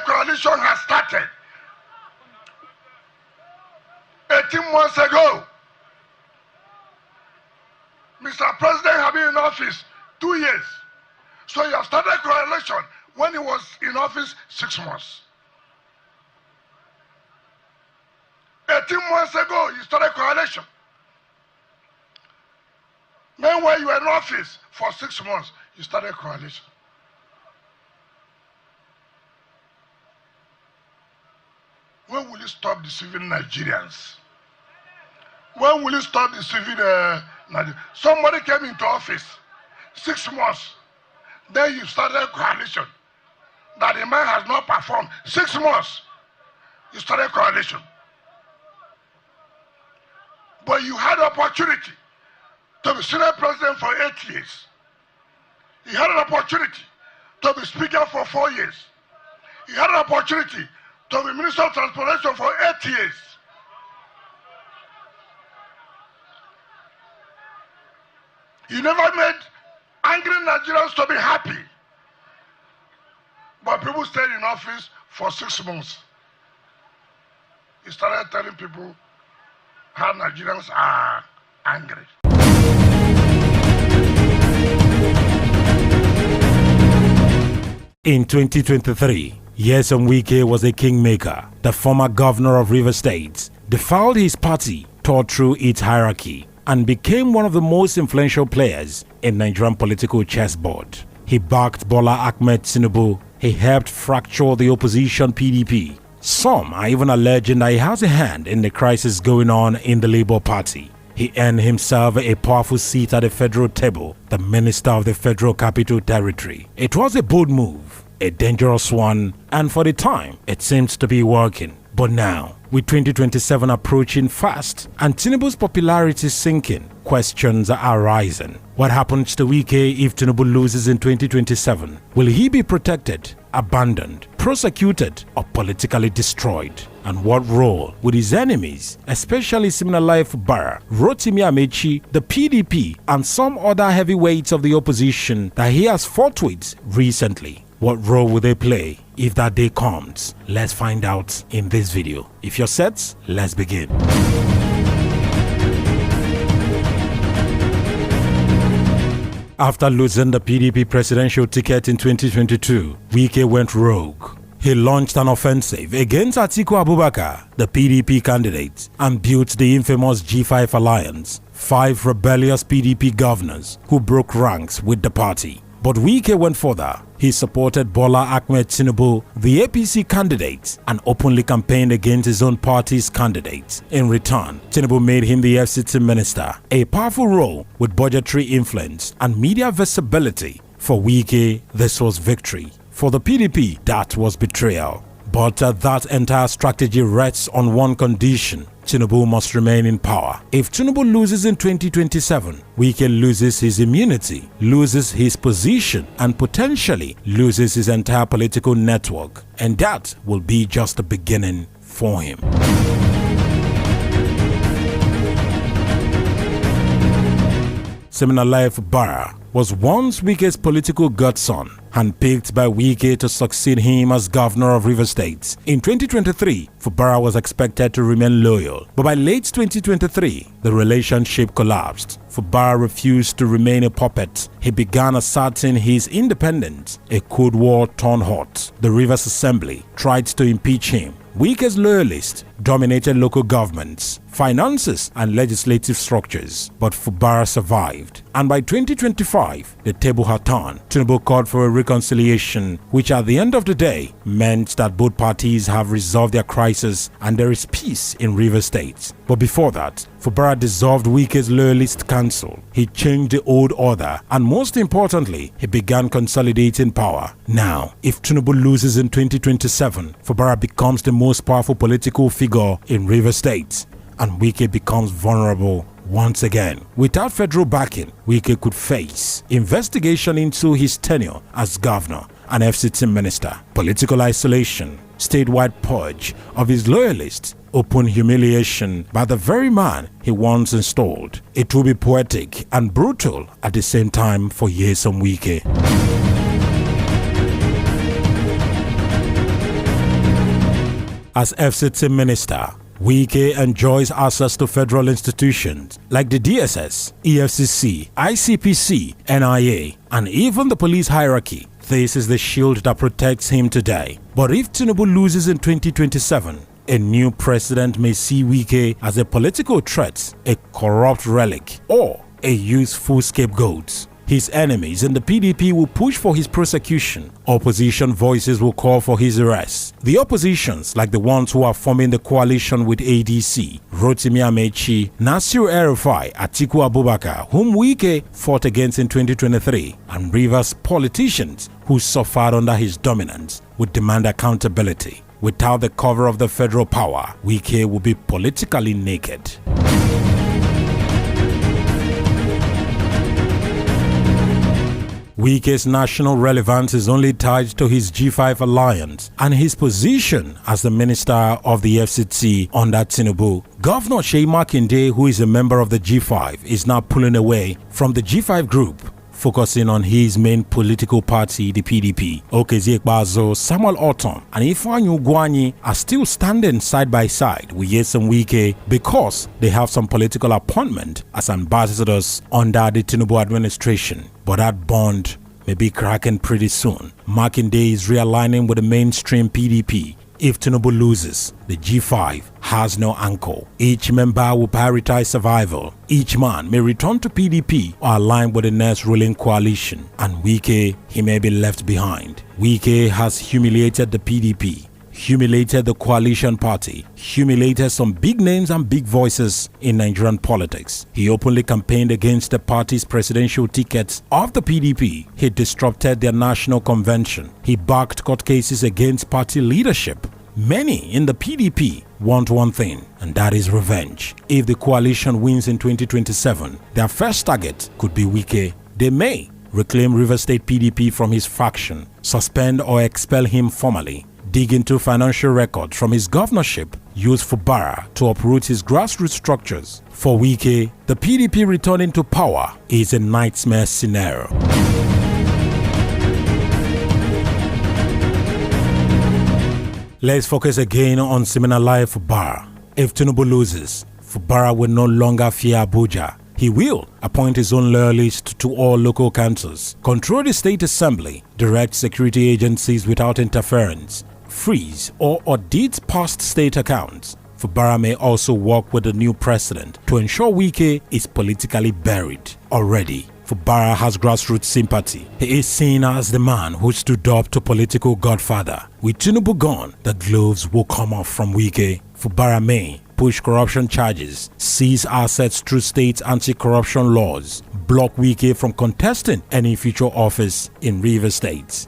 coalition has started. 18 months ago, Mr. President had been in office 2 years. So you have started coalition when he was in office 6 months. 18 months ago, you started coalition. Meanwhile, you were in office for 6 months, you started coalition. When will you stop deceiving Nigerians? When will you stop deceiving Nigerians? Somebody came into office 6 months, then you started coalition. That the man has not performed 6 months, you started coalition. But you had opportunity to be Senate President for 8 years. You had an opportunity to be Speaker for 4 years. You had an opportunity to be Minister of Transportation for 8 years. You never made angry Nigerians to be happy. But people stayed in office for 6 months. You started telling people how Nigerians are angry. In 2023, Nyesom Wike was a kingmaker. The former governor of Rivers State defiled his party, tore through its hierarchy, and became one of the most influential players in Nigerian political chessboard. He backed Bola Tinubu. He helped fracture the opposition PDP. Some are even alleging that he has a hand in the crisis going on in the Labour Party. He earned himself a powerful seat at the federal table, the Minister of the Federal Capital Territory. It was a bold move, a dangerous one, and for the time, it seems to be working. But now, with 2027 approaching fast and Tinubu's popularity sinking, questions are rising. What happens to Wike if Tinubu loses in 2027? Will he be protected, abandoned, prosecuted, or politically destroyed? And what role would his enemies, especially Siminalayi Fubara, Rotimi Amechi, the PDP, and some other heavyweights of the opposition that he has fought with recently, what role will they play if that day comes? Let's find out in this video. If you're set, let's begin. After losing the PDP presidential ticket in 2022, Wike went rogue. He launched an offensive against Atiku Abubakar, the PDP candidate, and built the infamous G5 alliance, 5 rebellious PDP governors who broke ranks with the party. But Wike went further. He supported Bola Tinubu, the APC candidate, and openly campaigned against his own party's candidate. In return, Tinubu made him the FCT Minister, a powerful role with budgetary influence and media visibility. For Wike, this was victory. For the PDP, that was betrayal. But that entire strategy rests on one condition: Tinubu must remain in power. If Tinubu loses in 2027, Wike loses his immunity, loses his position, and potentially loses his entire political network. And that will be just the beginning for him. Siminalayi Fubara was once Wike's political godson, handpicked by Wike to succeed him as governor of Rivers State. In 2023, Fubara was expected to remain loyal, but by late 2023, the relationship collapsed. Fubara refused to remain a puppet. He began asserting his independence. A Cold War turned hot. The Rivers Assembly tried to impeach him. Wike's loyalists dominated local governments, finances, and legislative structures, but Fubara survived. And by 2025, the table had turned. Tinubu called for a reconciliation, which at the end of the day meant that both parties have resolved their crisis and there is peace in Rivers State. But before that, Fubara dissolved Wike's loyalist council. He changed the old order, and most importantly, he began consolidating power. Now, if Tinubu loses in 2027, Fubara becomes the most powerful political figure in Rivers State, and Wike becomes vulnerable once again. Without federal backing, Wike could face investigation into his tenure as governor and FCT minister, political isolation, statewide purge of his loyalists, open humiliation by the very man he once installed. It will be poetic and brutal at the same time for Nyesom Wike. As FCT Minister, Wike enjoys access to federal institutions like the DSS, EFCC, ICPC, NIA, and even the police hierarchy. This is the shield that protects him today. But if Tinubu loses in 2027, a new president may see Wike as a political threat, a corrupt relic, or a useful scapegoat. His enemies in the PDP will push for his prosecution. Opposition voices will call for his arrest. The oppositions, like the ones who are forming the coalition with ADC, Rotimi Amechi, Nasir El-Rufai, Atiku Abubakar, whom Wike fought against in 2023, and Rivers politicians who suffered under his dominance, would demand accountability. Without the cover of the federal power, Wike will be politically naked. Wike's national relevance is only tied to his G5 alliance and his position as the minister of the FCT under Tinubu. Governor Seyi Makinde, who is a member of the G5, is now pulling away from the G5 group, focusing on his main political party, the PDP. Okezie Ekpazo, Samuel Ortom, and Ifeanyi Ugwuanyi are still standing side by side with Nyesom Wike because they have some political appointment as ambassadors under the Tinubu administration. But that bond may be cracking pretty soon. Makinde is realigning with the mainstream PDP. If Tinubu loses, the G5 has no anchor. Each member will prioritize survival. Each man may return to PDP or align with the next ruling coalition. And Wike, he may be left behind. Wike has humiliated the PDP, humiliated the coalition party, humiliated some big names and big voices in Nigerian politics. He openly campaigned against the party's presidential tickets of the PDP. He disrupted their national convention. He backed court cases against party leadership. Many in the PDP want one thing, and that is revenge. If the coalition wins in 2027, their first target could be Wike. They may reclaim Rivers State PDP from his faction, suspend or expel him formally, dig into financial records from his governorship, use Fubara to uproot his grassroots structures. For Wike, the PDP returning to power is a nightmare scenario. Let's focus again on Siminalayi Fubara. If Tinubu loses, Fubara will no longer fear Abuja. He will appoint his own loyalists to all local councils, control the state assembly, direct security agencies without interference, freeze or audit past state accounts. Fubara may also work with the new president to ensure Wike is politically buried. Already, Fubara has grassroots sympathy. He is seen as the man who stood up to political godfather. With Tinubu gone, the gloves will come off from Wike. Fubara may push corruption charges, seize assets through state anti-corruption laws, block Wike from contesting any future office in Rivers State.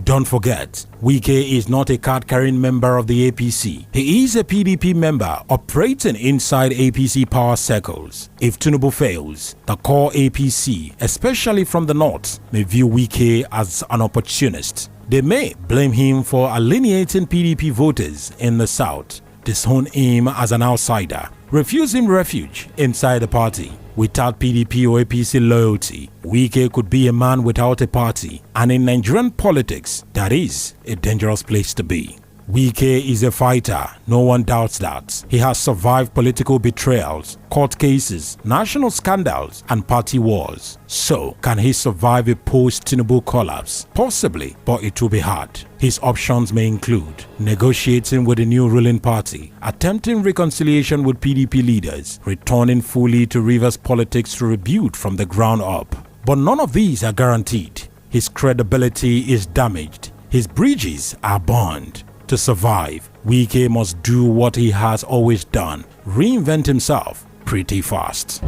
Don't forget, Wike is not a card-carrying member of the APC. He is a PDP member operating inside APC power circles. If Tinubu fails, the core APC, especially from the north, may view Wike as an opportunist. They may blame him for alienating PDP voters in the south, disown him as an outsider, refuse him refuge inside the party. Without PDP or APC loyalty, Wike could be a man without a party, and in Nigerian politics, that is a dangerous place to be. Wike is a fighter, no one doubts that. He has survived political betrayals, court cases, national scandals, and party wars. So, can he survive a post-Tinubu collapse? Possibly, but it will be hard. His options may include negotiating with the new ruling party, attempting reconciliation with PDP leaders, returning fully to Rivers politics to rebuild from the ground up. But none of these are guaranteed. His credibility is damaged. His bridges are burned. To survive, Wike must do what he has always done, reinvent himself pretty fast.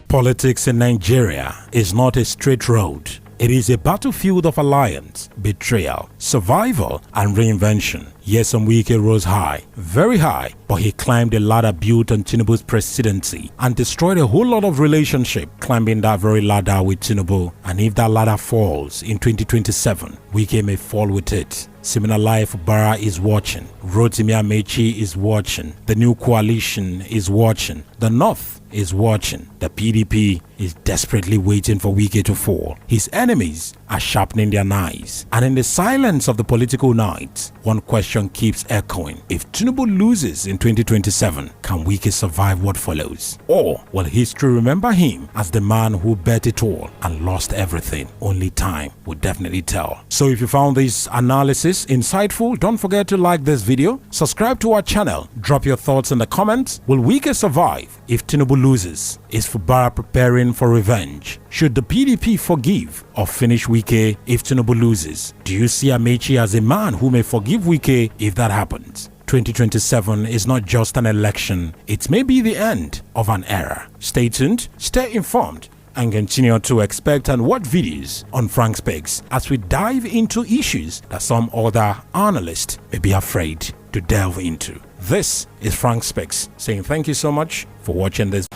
Politics in Nigeria is not a straight road. It is a battlefield of alliance, betrayal, survival, and reinvention. Nyesom Wike rose high, very high, but he climbed a ladder built on Tinubu's presidency and destroyed a whole lot of relationship climbing that very ladder with Tinubu. And if that ladder falls in 2027, Wike may fall with it. Siminalayi Fubara is watching. Rotimi Amechi is watching. The new coalition is watching. The North is watching. The PDP is desperately waiting for Wike to fall. His enemies are sharpening their knives. And in the silence of the political night, one question keeps echoing. If Tinubu loses in 2027, can Wike survive what follows? Or will history remember him as the man who bet it all and lost everything? Only time will definitely tell. So if you found this analysis insightful, don't forget to like this video, subscribe to our channel, drop your thoughts in the comments. Will Wike survive if Tinubu loses? Is Fubara preparing for revenge? Should the PDP forgive or finish Wike if Tinubu loses? Do you see Amechi as a man who may forgive Wike if that happens? 2027 is not just an election, it may be the end of an era. Stay tuned, stay informed, and continue to expect and watch videos on Frank Speaks as we dive into issues that some other analysts may be afraid to delve into. This is Frank Speaks saying thank you so much for watching this.